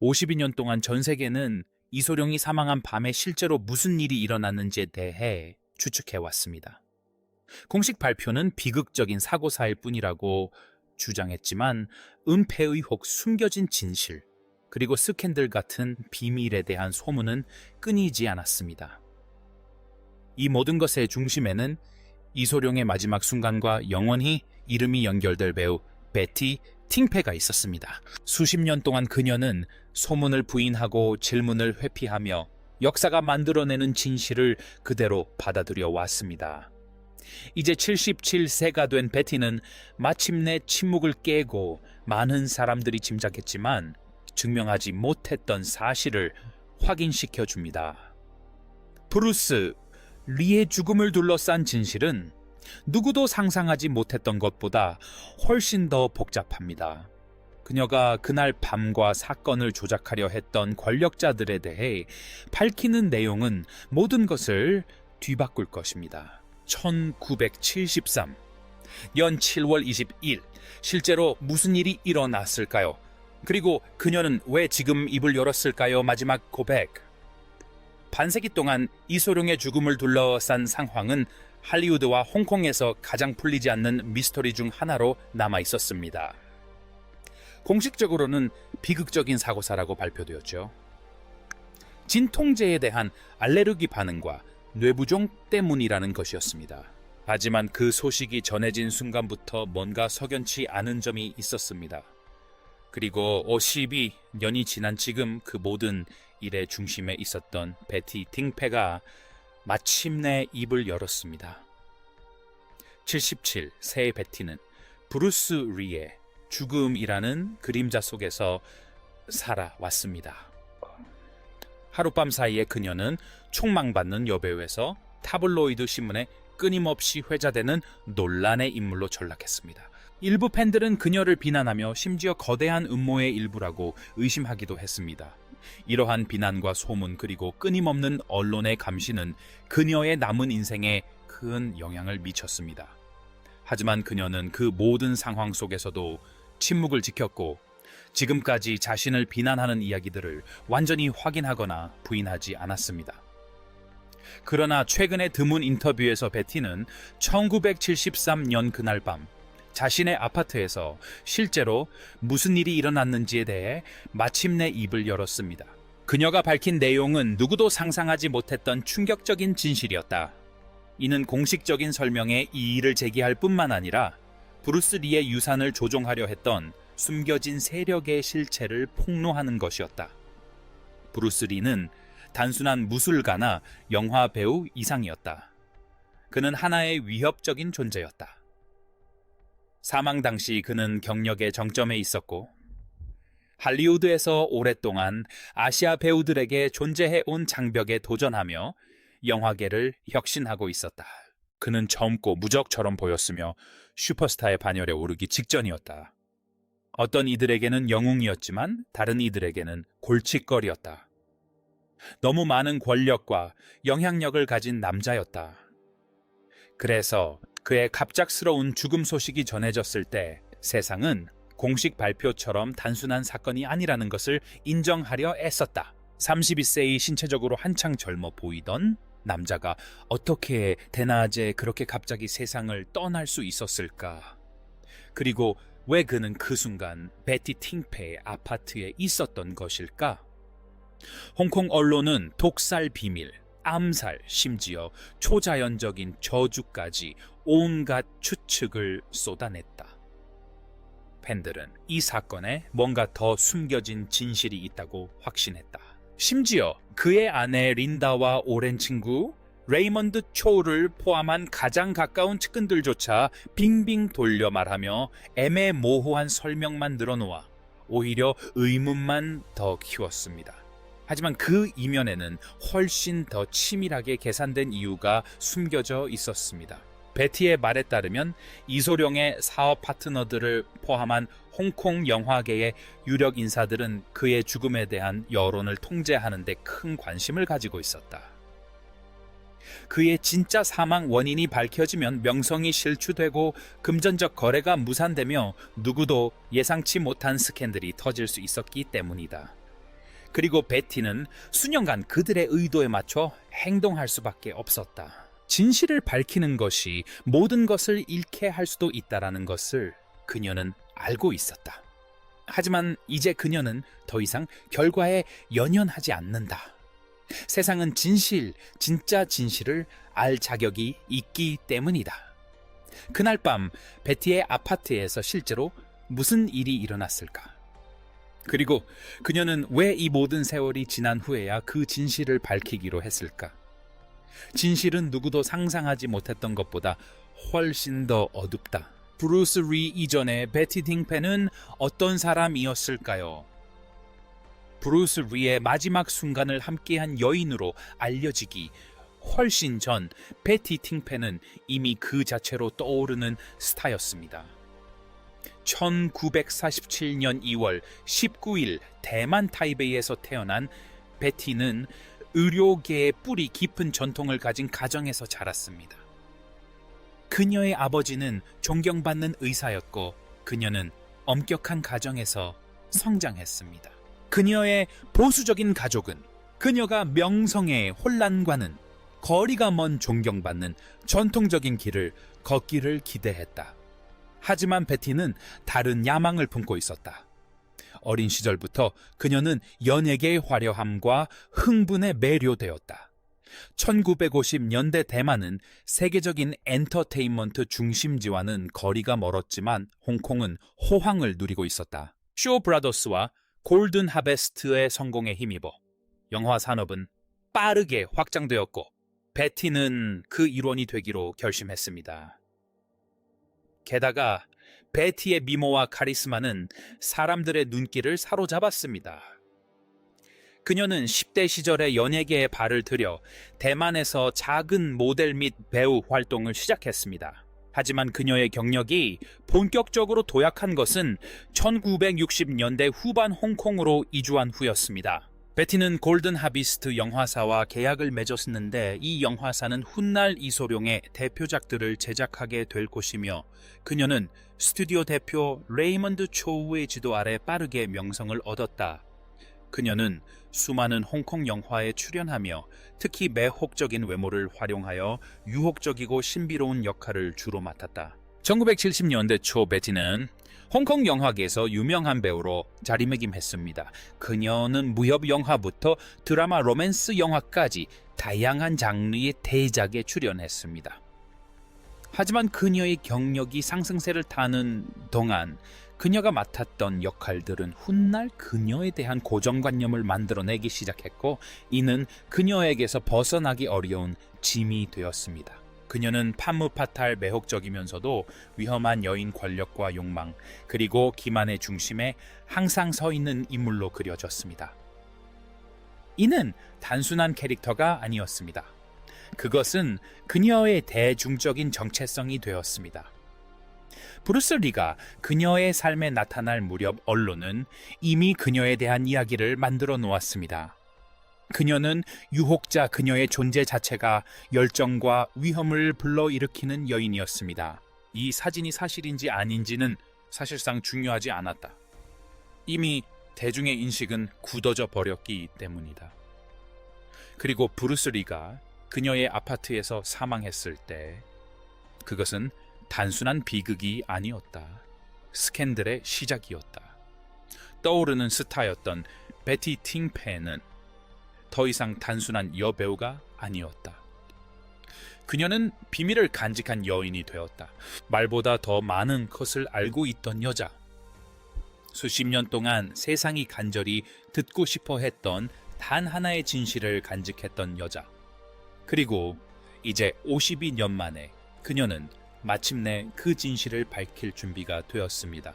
52년 동안 전 세계는 이소룡이 사망한 밤에 실제로 무슨 일이 일어났는지에 대해 추측해 왔습니다. 공식 발표는 비극적인 사고사일 뿐이라고 주장했지만 은폐 의혹, 숨겨진 진실, 그리고 스캔들 같은 비밀에 대한 소문은 끊이지 않았습니다. 이 모든 것의 중심에는 이소룡의 마지막 순간과 영원히 이름이 연결될 배우 베티 팅페가 있었습니다. 수십 년 동안 그녀는 소문을 부인하고 질문을 회피하며 역사가 만들어내는 진실을 그대로 받아들여 왔습니다. 이제 77세가 된 베티는 마침내 침묵을 깨고 많은 사람들이 짐작했지만 증명하지 못했던 사실을 확인시켜 줍니다. 브루스 리의 죽음을 둘러싼 진실은 누구도 상상하지 못했던 것보다 훨씬 더 복잡합니다. 그녀가 그날 밤과 사건을 조작하려 했던 권력자들에 대해 밝히는 내용은 모든 것을 뒤바꿀 것입니다. 1973년 7월 20일 실제로 무슨 일이 일어났을까요? 그리고 그녀는 왜 지금 입을 열었을까요? 마지막 고백. 반세기 동안 이소룡의 죽음을 둘러싼 상황은 할리우드와 홍콩에서 가장 풀리지 않는 미스터리 중 하나로 남아 있었습니다. 공식적으로는 비극적인 사고사라고 발표되었죠. 진통제에 대한 알레르기 반응과 뇌부종 때문이라는 것이었습니다. 하지만 그 소식이 전해진 순간부터 뭔가 석연치 않은 점이 있었습니다. 그리고 52년이 지난 지금 그 모든 일의 중심에 있었던 베티 팅페가 마침내 입을 열었습니다. 77세의 베티는 브루스 리의 죽음이라는 그림자 속에서 살아왔습니다. 하룻밤 사이에 그녀는 촉망받는 여배우에서 타블로이드 신문에 끊임없이 회자되는 논란의 인물로 전락했습니다. 일부 팬들은 그녀를 비난하며 심지어 거대한 음모의 일부라고 의심하기도 했습니다. 이러한 비난과 소문 그리고 끊임없는 언론의 감시는 그녀의 남은 인생에 큰 영향을 미쳤습니다. 하지만 그녀는 그 모든 상황 속에서도 침묵을 지켰고 지금까지 자신을 비난하는 이야기들을 완전히 확인하거나 부인하지 않았습니다. 그러나 최근의 드문 인터뷰에서 베티는 1973년 그날 밤 자신의 아파트에서 실제로 무슨 일이 일어났는지에 대해 마침내 입을 열었습니다. 그녀가 밝힌 내용은 누구도 상상하지 못했던 충격적인 진실이었다. 이는 공식적인 설명에 이의를 제기할 뿐만 아니라 브루스 리의 유산을 조종하려 했던 숨겨진 세력의 실체를 폭로하는 것이었다. 브루스 리는 단순한 무술가나 영화 배우 이상이었다. 그는 하나의 위협적인 존재였다. 사망 당시 그는 경력의 정점에 있었고 할리우드에서 오랫동안 아시아 배우들에게 존재해온 장벽에 도전하며 영화계를 혁신하고 있었다. 그는 젊고 무적처럼 보였으며 슈퍼스타의 반열에 오르기 직전이었다. 어떤 이들에게는 영웅이었지만 다른 이들에게는 골칫거리였다. 너무 많은 권력과 영향력을 가진 남자였다. 그래서 그의 갑작스러운 죽음 소식이 전해졌을 때 세상은 공식 발표처럼 단순한 사건이 아니라는 것을 인정하려 애썼다. 32세의 신체적으로 한창 젊어 보이던 남자가 어떻게 대낮에 그렇게 갑자기 세상을 떠날 수 있었을까? 그리고 왜 그는 그 순간 베티 팅페의 아파트에 있었던 것일까? 홍콩 언론은 독살 비밀, 암살, 심지어 초자연적인 저주까지 온갖 추측을 쏟아냈다. 팬들은 이 사건에 뭔가 더 숨겨진 진실이 있다고 확신했다. 심지어 그의 아내 린다와 오랜 친구 레이먼드 초를 포함한 가장 가까운 측근들조차 빙빙 돌려 말하며 애매모호한 설명만 늘어놓아 오히려 의문만 더 키웠습니다. 하지만 그 이면에는 훨씬 더 치밀하게 계산된 이유가 숨겨져 있었습니다. 베티의 말에 따르면 이소룡의 사업 파트너들을 포함한 홍콩 영화계의 유력 인사들은 그의 죽음에 대한 여론을 통제하는 데 큰 관심을 가지고 있었다. 그의 진짜 사망 원인이 밝혀지면 명성이 실추되고 금전적 거래가 무산되며 누구도 예상치 못한 스캔들이 터질 수 있었기 때문이다. 그리고 베티는 수년간 그들의 의도에 맞춰 행동할 수밖에 없었다. 진실을 밝히는 것이 모든 것을 잃게 할 수도 있다라는 것을 그녀는 알고 있었다. 하지만 이제 그녀는 더 이상 결과에 연연하지 않는다. 세상은 진짜 진실을 알 자격이 있기 때문이다. 그날 밤 베티의 아파트에서 실제로 무슨 일이 일어났을까? 그리고 그녀는 왜 이 모든 세월이 지난 후에야 그 진실을 밝히기로 했을까? 진실은 누구도 상상하지 못했던 것보다 훨씬 더 어둡다. 브루스 리 이전에 베티 팅펜은 어떤 사람이었을까요? 브루스 리의 마지막 순간을 함께한 여인으로 알려지기 훨씬 전 베티 팅펜은 이미 그 자체로 떠오르는 스타였습니다. 1947년 2월 19일 대만 타이베이에서 태어난 베티는 의료계의 뿌리 깊은 전통을 가진 가정에서 자랐습니다. 그녀의 아버지는 존경받는 의사였고 그녀는 엄격한 가정에서 성장했습니다. 그녀의 보수적인 가족은 그녀가 명성의 혼란과는 거리가 먼 존경받는 전통적인 길을 걷기를 기대했다. 하지만 베티는 다른 야망을 품고 있었다. 어린 시절부터 그녀는 연예계의 화려함과 흥분에 매료되었다. 1950년대 대만은 세계적인 엔터테인먼트 중심지와는 거리가 멀었지만 홍콩은 호황을 누리고 있었다. 쇼 브라더스와 골든 하베스트의 성공에 힘입어 영화 산업은 빠르게 확장되었고 베티는 그 일원이 되기로 결심했습니다. 게다가 베티의 미모와 카리스마는 사람들의 눈길을 사로잡았습니다. 그녀는 10대 시절에 연예계에 발을 들여 대만에서 작은 모델 및 배우 활동을 시작했습니다. 하지만 그녀의 경력이 본격적으로 도약한 것은 1960년대 후반 홍콩으로 이주한 후였습니다. 베티는 골든 하비스트 영화사와 계약을 맺었는데 이 영화사는 훗날 이소룡의 대표작들을 제작하게 될 곳이며 그녀는 스튜디오 대표 레이먼드 초우의 지도 아래 빠르게 명성을 얻었다. 그녀는 수많은 홍콩 영화에 출연하며 특히 매혹적인 외모를 활용하여 유혹적이고 신비로운 역할을 주로 맡았다. 1970년대 초 베티는 홍콩 영화계에서 유명한 배우로 자리매김했습니다. 그녀는 무협 영화부터 드라마 로맨스 영화까지 다양한 장르의 대작에 출연했습니다. 하지만 그녀의 경력이 상승세를 타는 동안 그녀가 맡았던 역할들은 훗날 그녀에 대한 고정관념을 만들어내기 시작했고 이는 그녀에게서 벗어나기 어려운 짐이 되었습니다. 그녀는 판무파탈 매혹적이면서도 위험한 여인 권력과 욕망 그리고 기만의 중심에 항상 서 있는 인물로 그려졌습니다. 이는 단순한 캐릭터가 아니었습니다. 그것은 그녀의 대중적인 정체성이 되었습니다. 브루스 리가 그녀의 삶에 나타날 무렵 언론은 이미 그녀에 대한 이야기를 만들어 놓았습니다. 그녀는 유혹자 그녀의 존재 자체가 열정과 위험을 불러일으키는 여인이었습니다. 이 사진이 사실인지 아닌지는 사실상 중요하지 않았다. 이미 대중의 인식은 굳어져 버렸기 때문이다. 그리고 브루스 리가 그녀의 아파트에서 사망했을 때 그것은 단순한 비극이 아니었다. 스캔들의 시작이었다. 떠오르는 스타였던 베티 팅펜은 더 이상 단순한 여배우가 아니었다. 그녀는 비밀을 간직한 여인이 되었다. 말보다 더 많은 것을 알고 있던 여자. 수십 년 동안 세상이 간절히 듣고 싶어 했던 단 하나의 진실을 간직했던 여자. 그리고 이제 52년 만에 그녀는 마침내 그 진실을 밝힐 준비가 되었습니다.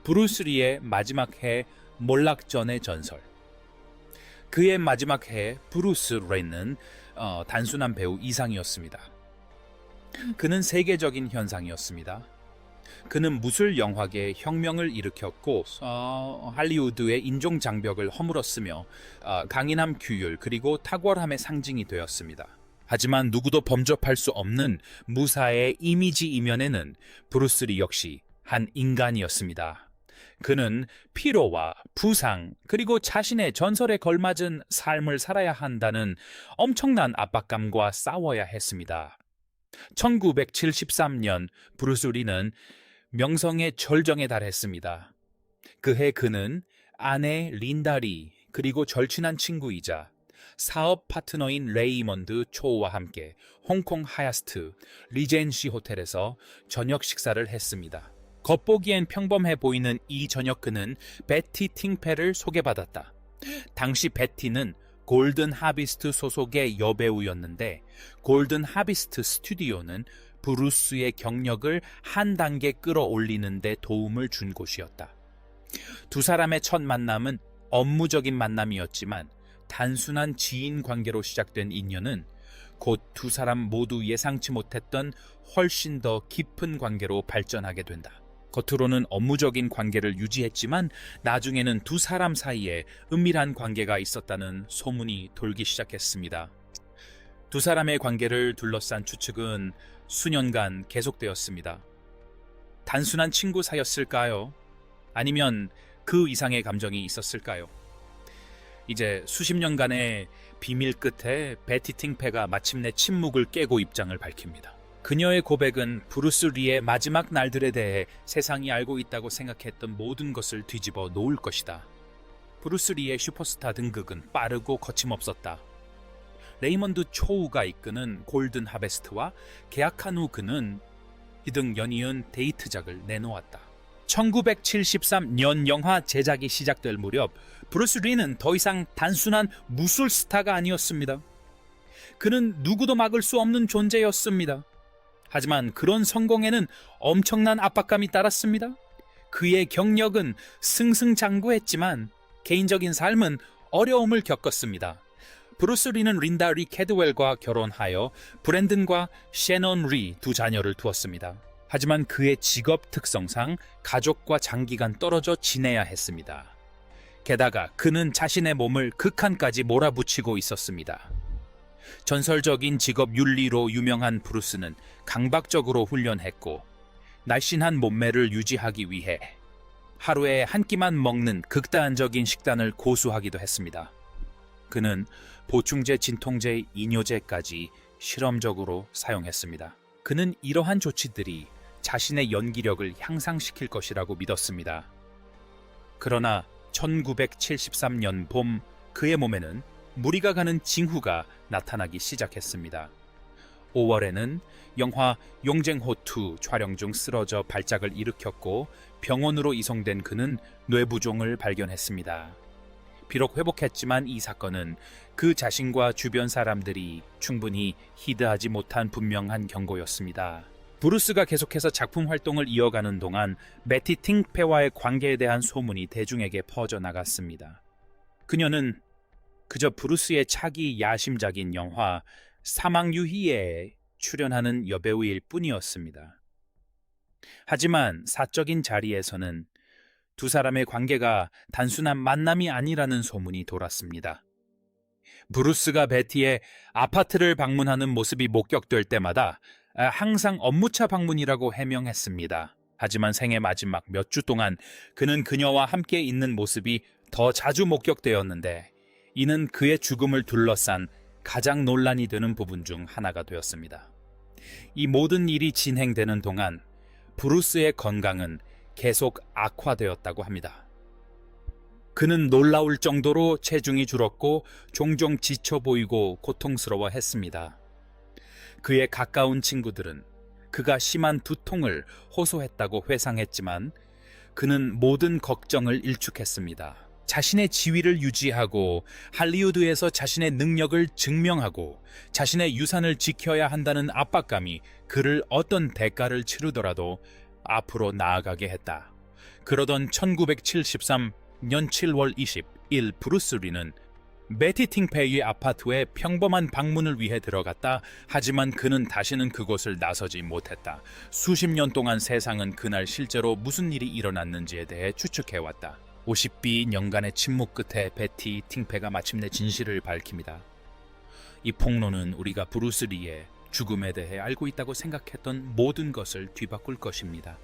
브루스 리의 마지막 해 몰락전의 전설. 그의 마지막 해 브루스 리는 단순한 배우 이상이었습니다. 그는 세계적인 현상이었습니다. 그는 무술 영화계에 혁명을 일으켰고 할리우드의 인종 장벽을 허물었으며 강인함 규율 그리고 탁월함의 상징이 되었습니다. 하지만 누구도 범접할 수 없는 무사의 이미지 이면에는 브루스 리 역시 한 인간이었습니다. 그는 피로와 부상, 그리고 자신의 전설에 걸맞은 삶을 살아야 한다는 엄청난 압박감과 싸워야 했습니다. 1973년 브루스 리는 명성의 절정에 달했습니다. 그해 그는 아내 린다 리, 그리고 절친한 친구이자 사업 파트너인 레이먼드 초우와 함께 홍콩 하야스트 리젠시 호텔에서 저녁 식사를 했습니다. 겉보기엔 평범해 보이는 이 저녁 그는 베티 팅페를 소개받았다. 당시 베티는 골든 하비스트 소속의 여배우였는데 골든 하비스트 스튜디오는 브루스의 경력을 한 단계 끌어올리는 데 도움을 준 곳이었다. 두 사람의 첫 만남은 업무적인 만남이었지만 단순한 지인 관계로 시작된 인연은 곧 두 사람 모두 예상치 못했던 훨씬 더 깊은 관계로 발전하게 된다. 겉으로는 업무적인 관계를 유지했지만 나중에는 두 사람 사이에 은밀한 관계가 있었다는 소문이 돌기 시작했습니다. 두 사람의 관계를 둘러싼 추측은 수년간 계속되었습니다. 단순한 친구 사이였을까요? 아니면 그 이상의 감정이 있었을까요? 이제 수십 년간의 비밀 끝에 베티 팅페가 마침내 침묵을 깨고 입장을 밝힙니다. 그녀의 고백은 브루스 리의 마지막 날들에 대해 세상이 알고 있다고 생각했던 모든 것을 뒤집어 놓을 것이다. 브루스 리의 슈퍼스타 등극은 빠르고 거침없었다. 레이먼드 초우가 이끄는 골든 하베스트와 계약한 후 그는 이등 연이은 데이트작을 내놓았다. 1973년 영화 제작이 시작될 무렵 브루스 리는 더 이상 단순한 무술 스타가 아니었습니다. 그는 누구도 막을 수 없는 존재였습니다. 하지만 그런 성공에는 엄청난 압박감이 따랐습니다. 그의 경력은 승승장구했지만 개인적인 삶은 어려움을 겪었습니다. 브루스 리는 린다 리 캐드웰과 결혼하여 브랜든과 셰넌 리 두 자녀를 두었습니다. 하지만 그의 직업 특성상 가족과 장기간 떨어져 지내야 했습니다. 게다가 그는 자신의 몸을 극한까지 몰아붙이고 있었습니다. 전설적인 직업 윤리로 유명한 브루스는 강박적으로 훈련했고 날씬한 몸매를 유지하기 위해 하루에 한 끼만 먹는 극단적인 식단을 고수하기도 했습니다. 그는 보충제, 진통제, 이뇨제까지 실험적으로 사용했습니다. 그는 이러한 조치들이 자신의 연기력을 향상시킬 것이라고 믿었습니다. 그러나 1973년 봄 그의 몸에는 무리가 가는 징후가 나타나기 시작했습니다. 5월에는 영화 용쟁호2 촬영 중 쓰러져 발작을 일으켰고 병원으로 이송된 그는 뇌부종을 발견했습니다. 비록 회복했지만 이 사건은 그 자신과 주변 사람들이 충분히 히드하지 못한 분명한 경고였습니다. 브루스가 계속해서 작품 활동을 이어가는 동안 베티 팅페와의 관계에 대한 소문이 대중에게 퍼져나갔습니다. 그녀는 그저 브루스의 차기 야심작인 영화 사망유희에 출연하는 여배우일 뿐이었습니다. 하지만 사적인 자리에서는 두 사람의 관계가 단순한 만남이 아니라는 소문이 돌았습니다. 브루스가 베티의 아파트를 방문하는 모습이 목격될 때마다 항상 업무차 방문이라고 해명했습니다. 하지만 생애 마지막 몇 주 동안 그는 그녀와 함께 있는 모습이 더 자주 목격되었는데 이는 그의 죽음을 둘러싼 가장 논란이 되는 부분 중 하나가 되었습니다. 이 모든 일이 진행되는 동안 브루스의 건강은 계속 악화되었다고 합니다. 그는 놀라울 정도로 체중이 줄었고 종종 지쳐 보이고 고통스러워했습니다. 그의 가까운 친구들은 그가 심한 두통을 호소했다고 회상했지만 그는 모든 걱정을 일축했습니다. 자신의 지위를 유지하고 할리우드에서 자신의 능력을 증명하고 자신의 유산을 지켜야 한다는 압박감이 그를 어떤 대가를 치르더라도 앞으로 나아가게 했다. 그러던 1973년 7월 20일 브루스 리는 베티 팅페이의 아파트에 평범한 방문을 위해 들어갔다. 하지만 그는 다시는 그곳을 나서지 못했다. 수십 년 동안 세상은 그날 실제로 무슨 일이 일어났는지에 대해 추측해왔다. 50년간의 침묵 끝에 베티 팅페가 마침내 진실을 밝힙니다. 이 폭로는 우리가 브루스 리의 죽음에 대해 알고 있다고 생각했던 모든 것을 뒤바꿀 것입니다.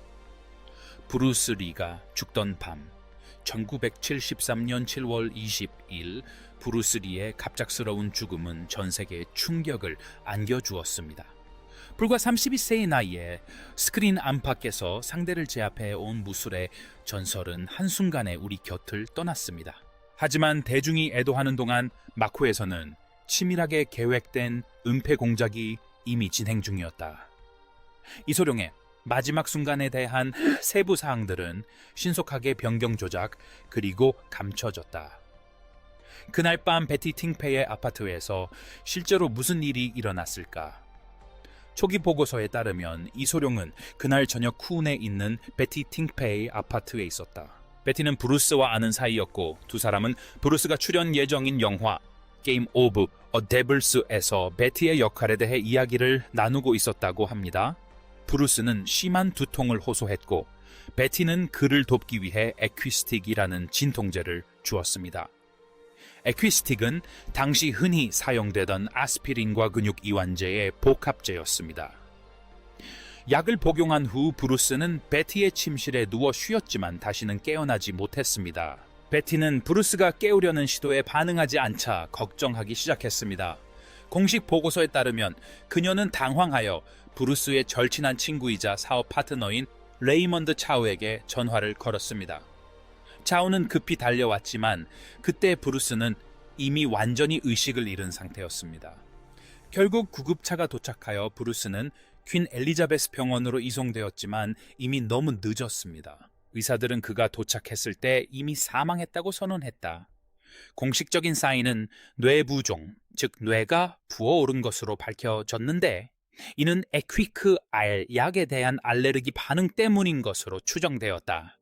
브루스 리가 죽던 밤 1973년 7월 20일 브루스 리의 갑작스러운 죽음은 전 세계에 충격을 안겨주었습니다. 불과 32세의 나이에 스크린 안팎에서 상대를 제압해 온 무술의 전설은 한순간에 우리 곁을 떠났습니다. 하지만 대중이 애도하는 동안 마코에서는 치밀하게 계획된 은폐 공작이 이미 진행 중이었다. 이소룡의 마지막 순간에 대한 세부 사항들은 신속하게 변경 조작 그리고 감춰졌다. 그날 밤 베티 팅페이의 아파트에서 실제로 무슨 일이 일어났을까? 초기 보고서에 따르면 이소룡은 그날 저녁 쿠운에 있는 베티 팅페이 아파트에 있었다. 베티는 브루스와 아는 사이였고 두 사람은 브루스가 출연 예정인 영화 게임 오브 어 데블스에서 베티의 역할에 대해 이야기를 나누고 있었다고 합니다. 브루스는 심한 두통을 호소했고 베티는 그를 돕기 위해 에퀴스틱이라는 진통제를 주었습니다. 에퀴스틱은 당시 흔히 사용되던 아스피린과 근육 이완제의 복합제였습니다. 약을 복용한 후 브루스는 베티의 침실에 누워 쉬었지만 다시는 깨어나지 못했습니다. 베티는 브루스가 깨우려는 시도에 반응하지 않자 걱정하기 시작했습니다. 공식 보고서에 따르면 그녀는 당황하여 브루스의 절친한 친구이자 사업 파트너인 레이먼드 차우에게 전화를 걸었습니다. 차우는 급히 달려왔지만 그때 브루스는 이미 완전히 의식을 잃은 상태였습니다. 결국 구급차가 도착하여 브루스는 퀸 엘리자베스 병원으로 이송되었지만 이미 너무 늦었습니다. 의사들은 그가 도착했을 때 이미 사망했다고 선언했다. 공식적인 사인은 뇌부종, 즉 뇌가 부어오른 것으로 밝혀졌는데 이는 에퀴크 알 약에 대한 알레르기 반응 때문인 것으로 추정되었다.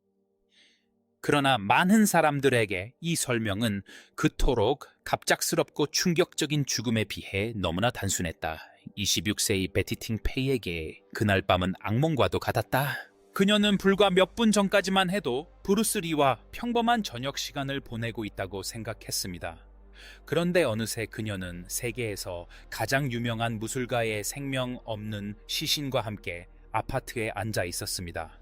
그러나 많은 사람들에게 이 설명은 그토록 갑작스럽고 충격적인 죽음에 비해 너무나 단순했다. 26세의 베티 팅페이에게 그날 밤은 악몽과도 같았다. 그녀는 불과 몇 분 전까지만 해도 브루스 리와 평범한 저녁 시간을 보내고 있다고 생각했습니다. 그런데 어느새 그녀는 세계에서 가장 유명한 무술가의 생명 없는 시신과 함께 아파트에 앉아 있었습니다.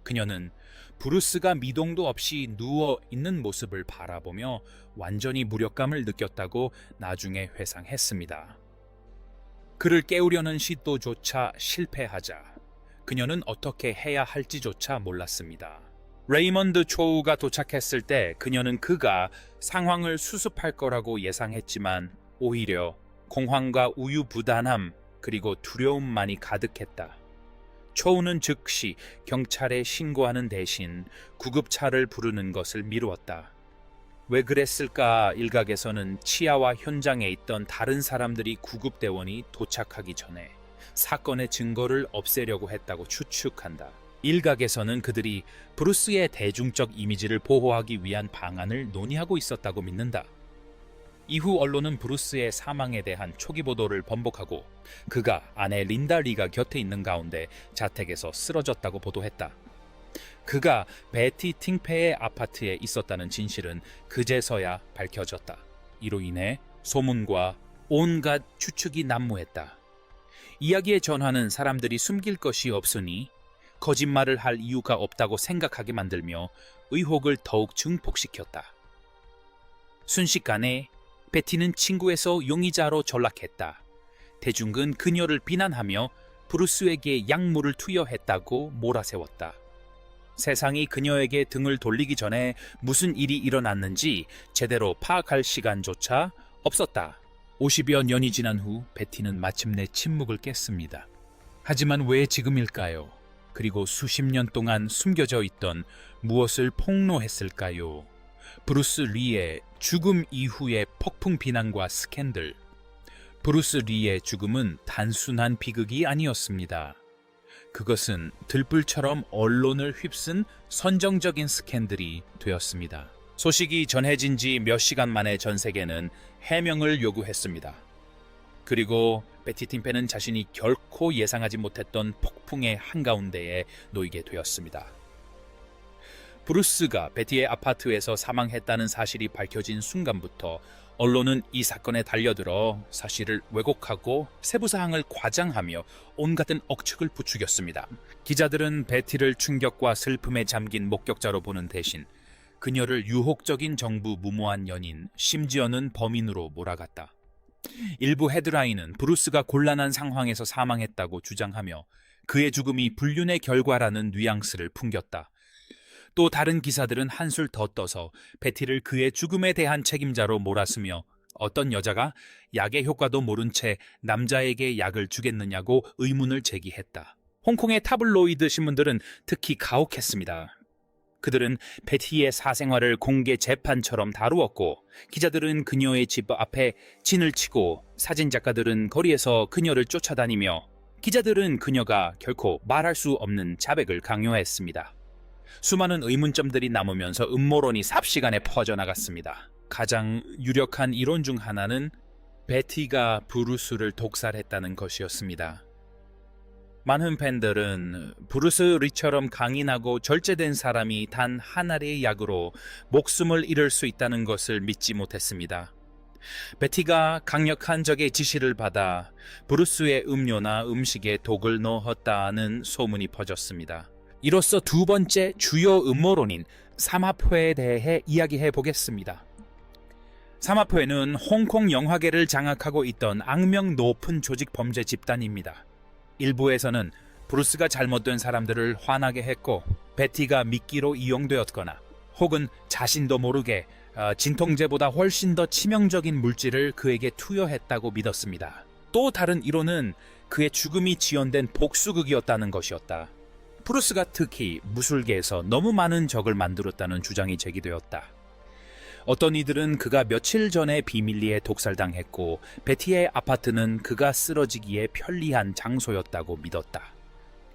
그녀는 브루스가 미동도 없이 누워 있는 모습을 바라보며 완전히 무력감을 느꼈다고 나중에 회상했습니다. 그를 깨우려는 시도조차 실패하자 그녀는 어떻게 해야 할지조차 몰랐습니다. 레이먼드 초우가 도착했을 때 그녀는 그가 상황을 수습할 거라고 예상했지만 오히려 공황과 우유부단함 그리고 두려움만이 가득했다. 초우는 즉시 경찰에 신고하는 대신 구급차를 부르는 것을 미루었다. 왜 그랬을까? 일각에서는 치아와 현장에 있던 다른 사람들이 구급대원이 도착하기 전에 사건의 증거를 없애려고 했다고 추측한다. 일각에서는 그들이 브루스의 대중적 이미지를 보호하기 위한 방안을 논의하고 있었다고 믿는다. 이후 언론은 브루스의 사망에 대한 초기 보도를 번복하고 그가 아내 린다 리가 곁에 있는 가운데 자택에서 쓰러졌다고 보도했다. 그가 베티 팅페의 아파트에 있었다는 진실은 그제서야 밝혀졌다. 이로 인해 소문과 온갖 추측이 난무했다. 이야기의 전환은 사람들이 숨길 것이 없으니 거짓말을 할 이유가 없다고 생각하게 만들며 의혹을 더욱 증폭시켰다. 순식간에 베티는 친구에서 용의자로 전락했다. 대중은 그녀를 비난하며 브루스에게 약물을 투여했다고 몰아세웠다. 세상이 그녀에게 등을 돌리기 전에 무슨 일이 일어났는지 제대로 파악할 시간조차 없었다. 50여 년이 지난 후 베티는 마침내 침묵을 깼습니다. 하지만 왜 지금일까요? 그리고 수십 년 동안 숨겨져 있던 무엇을 폭로했을까요? 브루스 리의 죽음 이후의 폭풍 비난과 스캔들. 브루스 리의 죽음은 단순한 비극이 아니었습니다. 그것은 들불처럼 언론을 휩쓴 선정적인 스캔들이 되었습니다. 소식이 전해진 지 몇 시간 만에 전 세계는 해명을 요구했습니다. 그리고 베티 팅페는 자신이 결코 예상하지 못했던 폭풍의 한가운데에 놓이게 되었습니다. 브루스가 베티의 아파트에서 사망했다는 사실이 밝혀진 순간부터 언론은 이 사건에 달려들어 사실을 왜곡하고 세부 사항을 과장하며 온갖 억측을 부추겼습니다. 기자들은 베티를 충격과 슬픔에 잠긴 목격자로 보는 대신 그녀를 유혹적인 정부 무모한 연인, 심지어는 범인으로 몰아갔다. 일부 헤드라인은 브루스가 곤란한 상황에서 사망했다고 주장하며 그의 죽음이 불륜의 결과라는 뉘앙스를 풍겼다. 또 다른 기사들은 한술 더 떠서 베티를 그의 죽음에 대한 책임자로 몰았으며 어떤 여자가 약의 효과도 모른 채 남자에게 약을 주겠느냐고 의문을 제기했다. 홍콩의 타블로이드 신문들은 특히 가혹했습니다. 그들은 베티의 사생활을 공개 재판처럼 다루었고 기자들은 그녀의 집 앞에 진을 치고 사진작가들은 거리에서 그녀를 쫓아다니며 기자들은 그녀가 결코 말할 수 없는 자백을 강요했습니다. 수많은 의문점들이 남으면서 음모론이 삽시간에 퍼져나갔습니다. 가장 유력한 이론 중 하나는 베티가 브루스를 독살했다는 것이었습니다. 많은 팬들은 브루스 리처럼 강인하고 절제된 사람이 단 한 알의 약으로 목숨을 잃을 수 있다는 것을 믿지 못했습니다. 베티가 강력한 적의 지시를 받아 브루스의 음료나 음식에 독을 넣었다는 소문이 퍼졌습니다. 이로써 두 번째 주요 음모론인 삼합회에 대해 이야기해 보겠습니다. 삼합회는 홍콩 영화계를 장악하고 있던 악명 높은 조직 범죄 집단입니다. 일부에서는 브루스가 잘못된 사람들을 화나게 했고 베티가 미끼로 이용되었거나 혹은 자신도 모르게 진통제보다 훨씬 더 치명적인 물질을 그에게 투여했다고 믿었습니다. 또 다른 이론은 그의 죽음이 지연된 복수극이었다는 것이었다. 브루스가 특히 무술계에서 너무 많은 적을 만들었다는 주장이 제기되었다. 어떤 이들은 그가 며칠 전에 비밀리에 독살당했고 베티의 아파트는 그가 쓰러지기에 편리한 장소였다고 믿었다.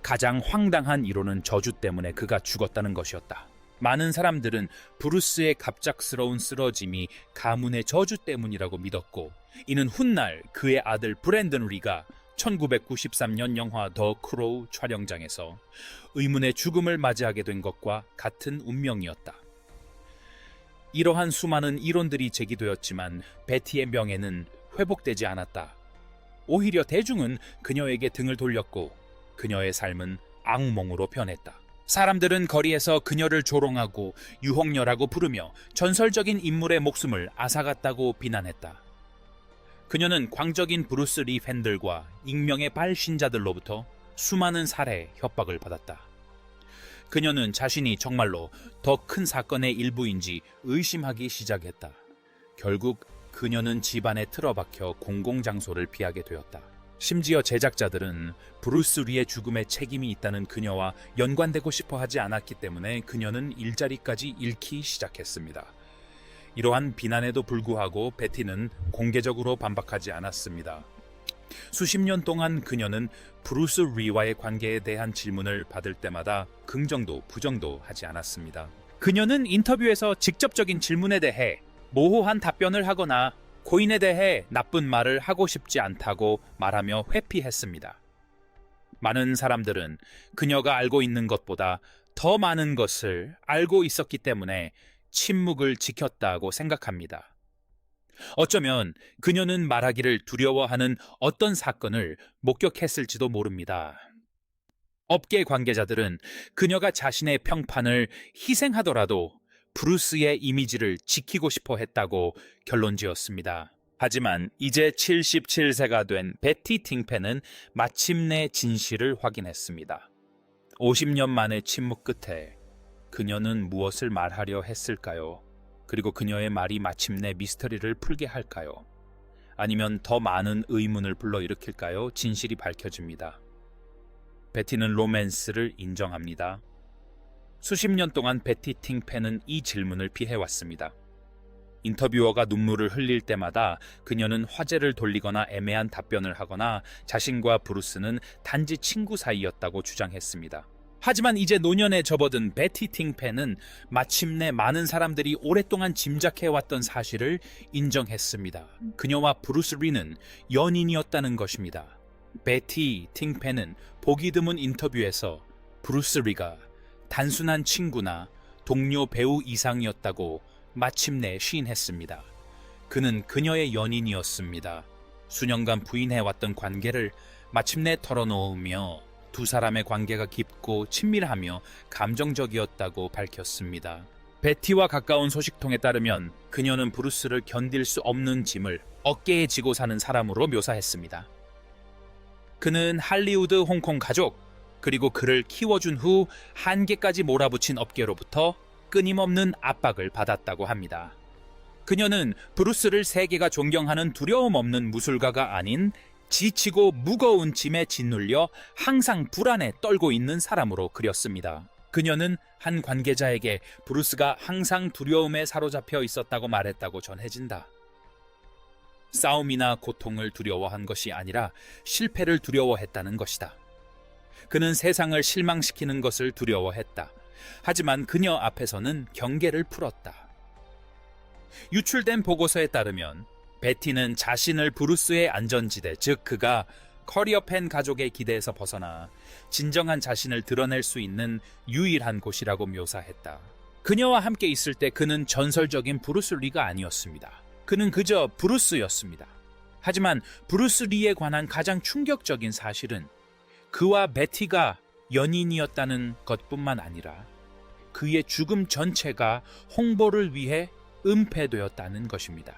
가장 황당한 이론은 저주 때문에 그가 죽었다는 것이었다. 많은 사람들은 브루스의 갑작스러운 쓰러짐이 가문의 저주 때문이라고 믿었고 이는 훗날 그의 아들 브랜든 리가 1993년 영화 더 크로우 촬영장에서 의문의 죽음을 맞이하게 된 것과 같은 운명이었다. 이러한 수많은 이론들이 제기되었지만 베티의 명예는 회복되지 않았다. 오히려 대중은 그녀에게 등을 돌렸고 그녀의 삶은 악몽으로 변했다. 사람들은 거리에서 그녀를 조롱하고 유혹녀라고 부르며 전설적인 인물의 목숨을 앗아갔다고 비난했다. 그녀는 광적인 브루스 리 팬들과 익명의 발신자들로부터 수많은 살해 협박을 받았다. 그녀는 자신이 정말로 더 큰 사건의 일부인지 의심하기 시작했다. 결국 그녀는 집안에 틀어박혀 공공장소를 피하게 되었다. 심지어 제작자들은 브루스 리의 죽음에 책임이 있다는 그녀와 연관되고 싶어 하지 않았기 때문에 그녀는 일자리까지 잃기 시작했습니다. 이러한 비난에도 불구하고 베티는 공개적으로 반박하지 않았습니다. 수십 년 동안 그녀는 브루스 리와의 관계에 대한 질문을 받을 때마다 긍정도 부정도 하지 않았습니다. 그녀는 인터뷰에서 직접적인 질문에 대해 모호한 답변을 하거나 고인에 대해 나쁜 말을 하고 싶지 않다고 말하며 회피했습니다. 많은 사람들은 그녀가 알고 있는 것보다 더 많은 것을 알고 있었기 때문에 침묵을 지켰다고 생각합니다. 어쩌면 그녀는 말하기를 두려워하는 어떤 사건을 목격했을지도 모릅니다. 업계 관계자들은 그녀가 자신의 평판을 희생하더라도 브루스의 이미지를 지키고 싶어 했다고 결론지었습니다. 하지만 이제 77세가 된 베티 팅펜은 마침내 진실을 확인했습니다. 50년 만의 침묵 끝에 그녀는 무엇을 말하려 했을까요? 그리고 그녀의 말이 마침내 미스터리를 풀게 할까요? 아니면 더 많은 의문을 불러일으킬까요? 진실이 밝혀집니다. 베티는 로맨스를 인정합니다. 수십 년 동안 베티 팅펜은 이 질문을 피해왔습니다. 인터뷰어가 눈물을 흘릴 때마다 그녀는 화제를 돌리거나 애매한 답변을 하거나 자신과 브루스는 단지 친구 사이였다고 주장했습니다. 하지만 이제 노년에 접어든 베티 팅펜은 마침내 많은 사람들이 오랫동안 짐작해왔던 사실을 인정했습니다. 그녀와 브루스 리는 연인이었다는 것입니다. 베티 팅펜은 보기 드문 인터뷰에서 브루스 리가 단순한 친구나 동료 배우 이상이었다고 마침내 시인했습니다. 그는 그녀의 연인이었습니다. 수년간 부인해왔던 관계를 마침내 털어놓으며 두 사람의 관계가 깊고 친밀하며 감정적이었다고 밝혔습니다. 베티와 가까운 소식통에 따르면 그녀는 브루스를 견딜 수 없는 짐을 어깨에 지고 사는 사람으로 묘사했습니다. 그는 할리우드 홍콩 가족, 그리고 그를 키워준 후 한계까지 몰아붙인 업계로부터 끊임없는 압박을 받았다고 합니다. 그녀는 브루스를 세계가 존경하는 두려움 없는 무술가가 아닌 지치고 무거운 짐에 짓눌려 항상 불안에 떨고 있는 사람으로 그렸습니다. 그녀는 한 관계자에게 브루스가 항상 두려움에 사로잡혀 있었다고 말했다고 전해진다. 싸움이나 고통을 두려워한 것이 아니라 실패를 두려워했다는 것이다. 그는 세상을 실망시키는 것을 두려워했다. 하지만 그녀 앞에서는 경계를 풀었다. 유출된 보고서에 따르면 베티는 자신을 브루스의 안전지대, 즉 그가 커리어 팬 가족의 기대에서 벗어나 진정한 자신을 드러낼 수 있는 유일한 곳이라고 묘사했다. 그녀와 함께 있을 때 그는 전설적인 브루스 리가 아니었습니다. 그는 그저 브루스였습니다. 하지만 브루스 리에 관한 가장 충격적인 사실은 그와 베티가 연인이었다는 것뿐만 아니라 그의 죽음 전체가 홍보를 위해 은폐되었다는 것입니다.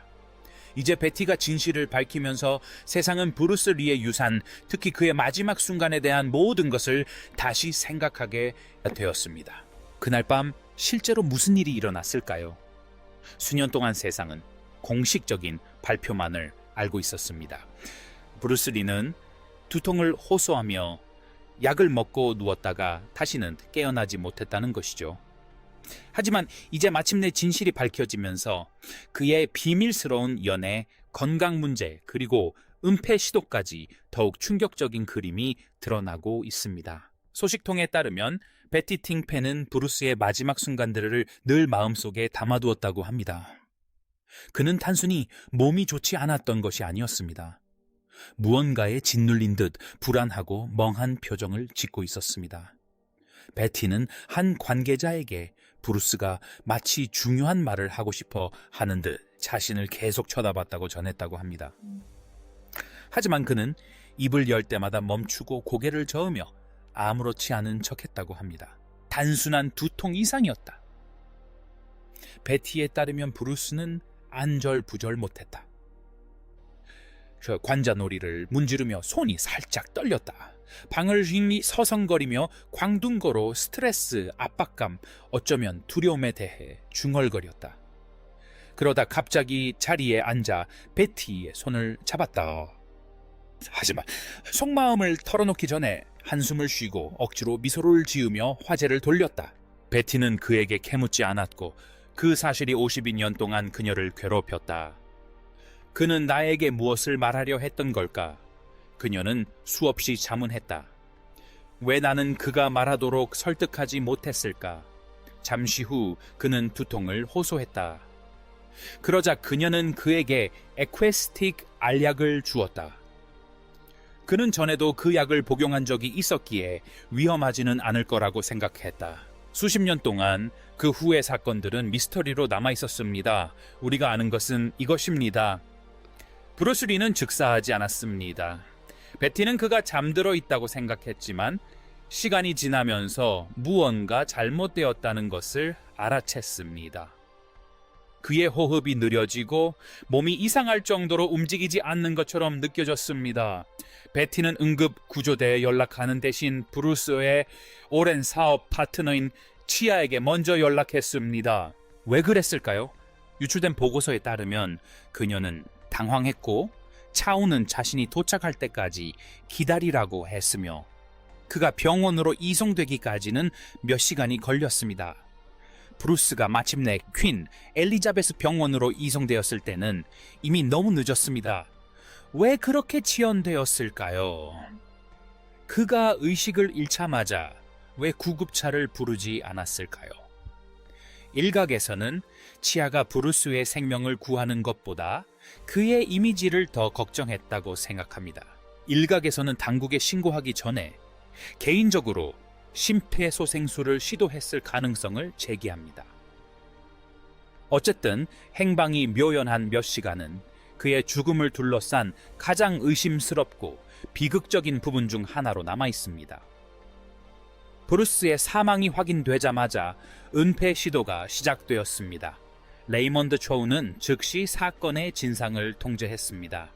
이제 베티가 진실을 밝히면서 세상은 브루스 리의 유산, 특히 그의 마지막 순간에 대한 모든 것을 다시 생각하게 되었습니다. 그날 밤 실제로 무슨 일이 일어났을까요? 수년 동안 세상은 공식적인 발표만을 알고 있었습니다. 브루스 리는 두통을 호소하며 약을 먹고 누웠다가 다시는 깨어나지 못했다는 것이죠. 하지만 이제 마침내 진실이 밝혀지면서 그의 비밀스러운 연애, 건강 문제, 그리고 은폐 시도까지 더욱 충격적인 그림이 드러나고 있습니다. 소식통에 따르면 베티 팅펜은 브루스의 마지막 순간들을 늘 마음속에 담아두었다고 합니다. 그는 단순히 몸이 좋지 않았던 것이 아니었습니다. 무언가에 짓눌린 듯 불안하고 멍한 표정을 짓고 있었습니다. 베티는 한 관계자에게 브루스가 마치 중요한 말을 하고 싶어 하는 듯 자신을 계속 쳐다봤다고 전했다고 합니다. 하지만 그는 입을 열 때마다 멈추고 고개를 저으며 아무렇지 않은 척했다고 합니다. 단순한 두통 이상이었다. 베티에 따르면 브루스는 안절부절 못했다. 관자놀이를 문지르며 손이 살짝 떨렸다. 방을 서성거리며 광둥거로 스트레스, 압박감, 어쩌면 두려움에 대해 중얼거렸다. 그러다 갑자기 자리에 앉아 베티의 손을 잡았다. 하지만 속마음을 털어놓기 전에 한숨을 쉬고 억지로 미소를 지으며 화제를 돌렸다. 베티는 그에게 캐묻지 않았고 그 사실이 52년 동안 그녀를 괴롭혔다. 그는 나에게 무엇을 말하려 했던 걸까? 그녀는 수없이 자문했다. 왜 나는 그가 말하도록 설득하지 못했을까? 잠시 후 그는 두통을 호소했다. 그러자 그녀는 그에게 에퀘스틱 알약을 주었다. 그는 전에도 그 약을 복용한 적이 있었기에 위험하지는 않을 거라고 생각했다. 수십 년 동안 그 후의 사건들은 미스터리로 남아 있었습니다. 우리가 아는 것은 이것입니다. 브루스 리는 즉사하지 않았습니다. 베티는 그가 잠들어 있다고 생각했지만 시간이 지나면서 무언가 잘못되었다는 것을 알아챘습니다. 그의 호흡이 느려지고 몸이 이상할 정도로 움직이지 않는 것처럼 느껴졌습니다. 베티는 응급 구조대에 연락하는 대신 브루스의 오랜 사업 파트너인 치아에게 먼저 연락했습니다. 왜 그랬을까요? 유출된 보고서에 따르면 그녀는 당황했고 차우는 자신이 도착할 때까지 기다리라고 했으며 그가 병원으로 이송되기까지는 몇 시간이 걸렸습니다. 브루스가 마침내 퀸 엘리자베스 병원으로 이송되었을 때는 이미 너무 늦었습니다. 왜 그렇게 지연되었을까요? 그가 의식을 잃자마자 왜 구급차를 부르지 않았을까요? 일각에서는 치아가 브루스의 생명을 구하는 것보다 그의 이미지를 더 걱정했다고 생각합니다. 일각에서는 당국에 신고하기 전에 개인적으로 심폐소생술을 시도했을 가능성을 제기합니다. 어쨌든 행방이 묘연한 몇 시간은 그의 죽음을 둘러싼 가장 의심스럽고 비극적인 부분 중 하나로 남아 있습니다. 브루스의 사망이 확인되자마자 은폐 시도가 시작되었습니다. 레이먼드 초우는 즉시 사건의 진상을 통제했습니다.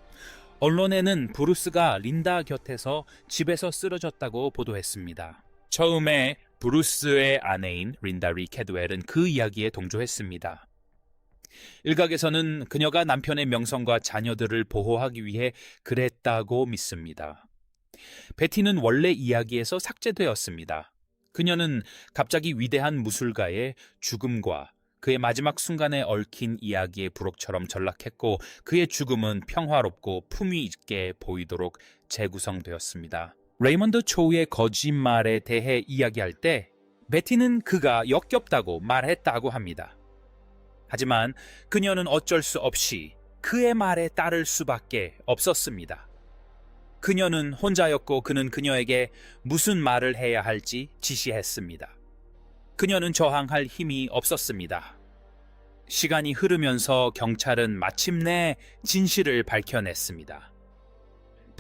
언론에는 브루스가 린다 곁에서 집에서 쓰러졌다고 보도했습니다. 처음에 브루스의 아내인 린다 리 캐드웰은 그 이야기에 동조했습니다. 일각에서는 그녀가 남편의 명성과 자녀들을 보호하기 위해 그랬다고 믿습니다. 베티는 원래 이야기에서 삭제되었습니다. 그녀는 갑자기 위대한 무술가의 죽음과 그의 마지막 순간에 얽힌 이야기의 부록처럼 전락했고 그의 죽음은 평화롭고 품위 있게 보이도록 재구성되었습니다. 레이먼드 초우의 거짓말에 대해 이야기할 때 베티는 그가 역겹다고 말했다고 합니다. 하지만 그녀는 어쩔 수 없이 그의 말에 따를 수밖에 없었습니다. 그녀는 혼자였고 그는 그녀에게 무슨 말을 해야 할지 지시했습니다. 그녀는 저항할 힘이 없었습니다. 시간이 흐르면서 경찰은 마침내 진실을 밝혀냈습니다.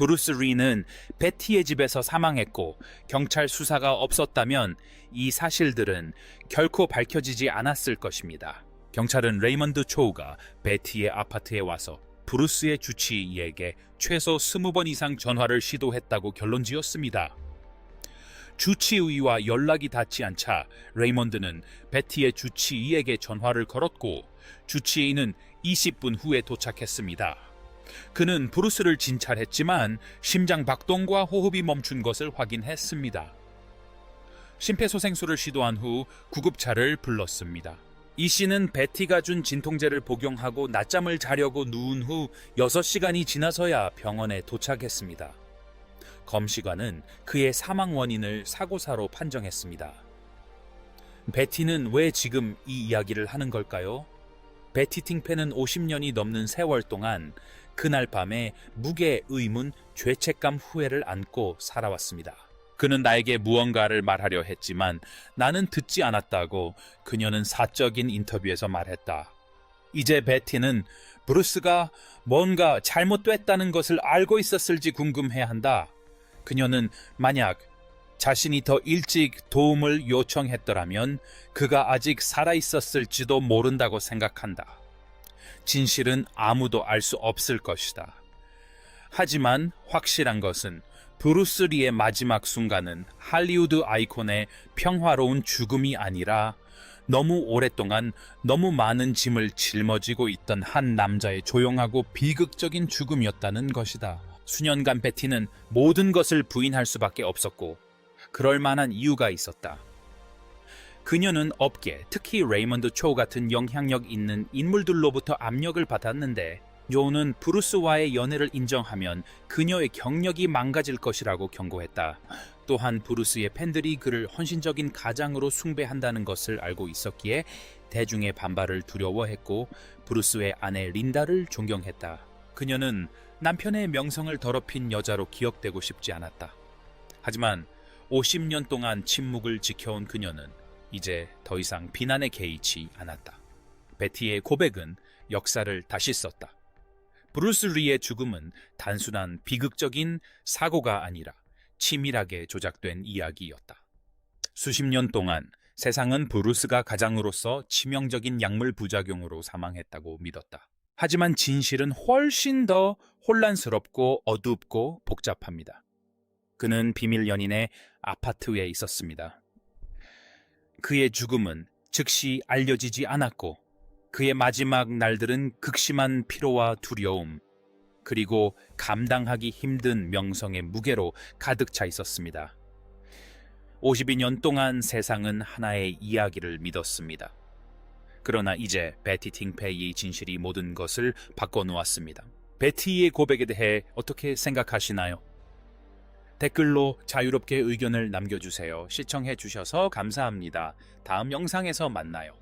브루스 리는 베티의 집에서 사망했고 경찰 수사가 없었다면 이 사실들은 결코 밝혀지지 않았을 것입니다. 경찰은 레이먼드 초우가 베티의 아파트에 와서 브루스의 주치의에게 최소 20번 이상 전화를 시도했다고 결론지었습니다. 주치의와 연락이 닿지 않자 레이먼드는 베티의 주치의에게 전화를 걸었고 주치의는 20분 후에 도착했습니다. 그는 브루스를 진찰했지만 심장 박동과 호흡이 멈춘 것을 확인했습니다. 심폐소생술을 시도한 후 구급차를 불렀습니다. 이 씨는 베티가 준 진통제를 복용하고 낮잠을 자려고 누운 후 6시간이 지나서야 병원에 도착했습니다. 검시관은 그의 사망 원인을 사고사로 판정했습니다. 베티는 왜 지금 이 이야기를 하는 걸까요? 베티 팅펜은 50년이 넘는 세월 동안 그날 밤에 무게, 의문, 죄책감, 후회를 안고 살아왔습니다. 그는 나에게 무언가를 말하려 했지만 나는 듣지 않았다고 그녀는 사적인 인터뷰에서 말했다. 이제 베티는 브루스가 뭔가 잘못됐다는 것을 알고 있었을지 궁금해한다. 그녀는 만약 자신이 더 일찍 도움을 요청했더라면 그가 아직 살아있었을지도 모른다고 생각한다. 진실은 아무도 알 수 없을 것이다. 하지만 확실한 것은 브루스 리의 마지막 순간은 할리우드 아이콘의 평화로운 죽음이 아니라 너무 오랫동안 너무 많은 짐을 짊어지고 있던 한 남자의 조용하고 비극적인 죽음이었다는 것이다. 수년간 베티는 모든 것을 부인할 수밖에 없었고 그럴 만한 이유가 있었다. 그녀는 업계, 특히 레이먼드 초우 같은 영향력 있는 인물들로부터 압력을 받았는데 조우는 브루스와의 연애를 인정하면 그녀의 경력이 망가질 것이라고 경고했다. 또한 브루스의 팬들이 그를 헌신적인 가장으로 숭배한다는 것을 알고 있었기에 대중의 반발을 두려워했고 브루스의 아내 린다를 존경했다. 그녀는 남편의 명성을 더럽힌 여자로 기억되고 싶지 않았다. 하지만 50년 동안 침묵을 지켜온 그녀는 이제 더 이상 비난에 개의치 않았다. 베티의 고백은 역사를 다시 썼다. 브루스 리의 죽음은 단순한 비극적인 사고가 아니라 치밀하게 조작된 이야기였다. 수십 년 동안 세상은 브루스가 가장으로서 치명적인 약물 부작용으로 사망했다고 믿었다. 하지만 진실은 훨씬 더 혼란스럽고 어둡고 복잡합니다. 그는 비밀 연인의 아파트에 있었습니다. 그의 죽음은 즉시 알려지지 않았고 그의 마지막 날들은 극심한 피로와 두려움, 그리고 감당하기 힘든 명성의 무게로 가득 차 있었습니다. 52년 동안 세상은 하나의 이야기를 믿었습니다. 그러나 이제 베티 팅페이의 진실이 모든 것을 바꿔놓았습니다. 베티의 고백에 대해 어떻게 생각하시나요? 댓글로 자유롭게 의견을 남겨주세요. 시청해주셔서 감사합니다. 다음 영상에서 만나요.